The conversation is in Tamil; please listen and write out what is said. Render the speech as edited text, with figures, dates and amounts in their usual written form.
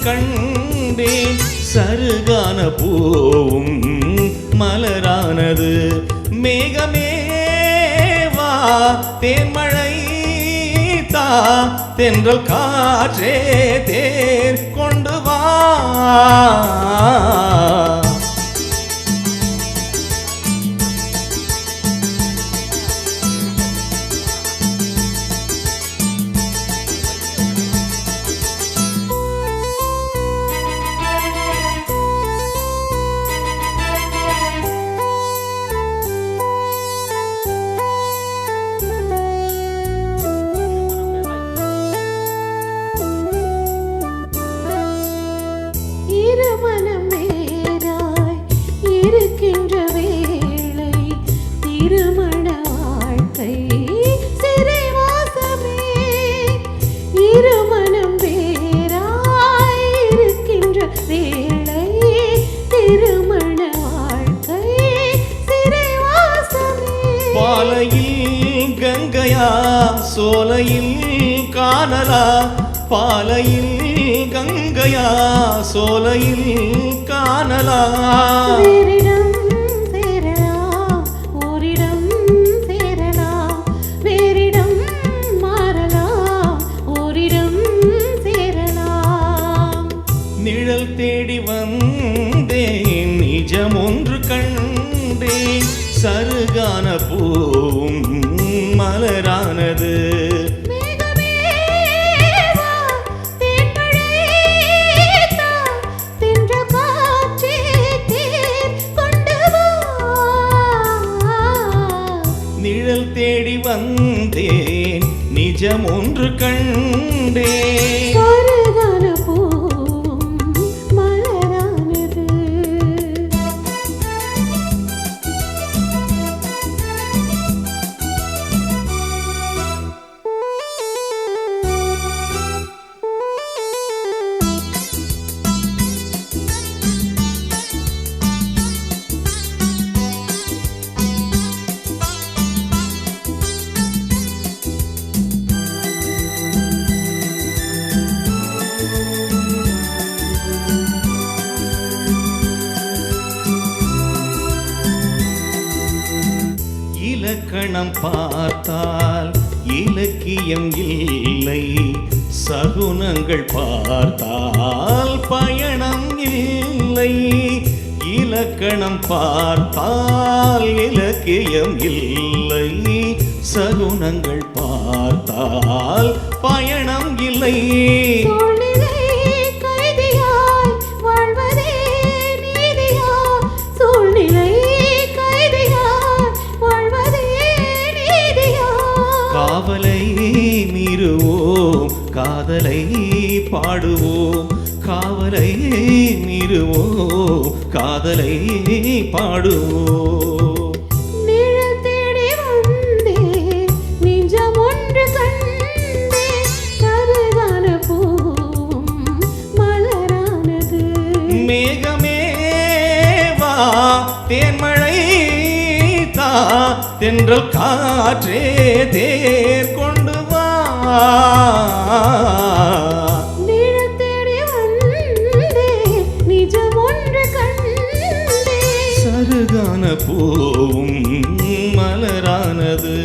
கண்டேன் சருகான பூவும் மலரானது. மேகமேவா தேன்மழை தா தென்றல் காற்றே தேர் கொண்டு வா. இருமனம் வேறாய் இருக்கின்ற வேளை திருமண வாழ்க்கை சிறைவாசமே. இருமனம் வேறாய் இருக்கின்ற வேளை திருமண வாழ்க்கை சிறைவாசமே. பாலையில் கங்கையா சோலையில் காணலா, பாலையில் கங்கையா சோலையில் காணலா. வேறிடம் சேரலாம் ஓரிடம் சேரலாம், வேறிடம் மாறலாம் ஓரிடம் சேரலாம். நிழல் தேடி வந்தேன் நிஜம் ஒன்று கண்டேன் சருகான பூவும் மலரானது. நிழல் தேடி வந்தேன் நிஜம் ஒன்று கண்டேன் சருகான பூவும் மலரானது. இலக்கணம் பார்த்தால் இலக்கியம் இல்லை, சகுனங்கள் பார்த்தால் பயணம் இல்லை. இலக்கணம் பார்த்தால் இலக்கியம் இல்லை, சகுனங்கள் பார்த்தால் பயணம் இல்லை. காவலை மீறுவோம் காதலை பாடுவோம், காவலை மீறுவோம் காதலை பாடுவோம். நிழல் தேடி வந்தேன் நிஜம் ஒன்று கண்டேன் சருகான பூவும் மலரானது. மேகமேவா தேன்மழை தா தென்றல் காற்றே தேர் கொண்டு வா. நிழல் தேடி வந்தேன் நிஜம் ஒன்று கண்டேன் சருகான பூவும் மலரானது.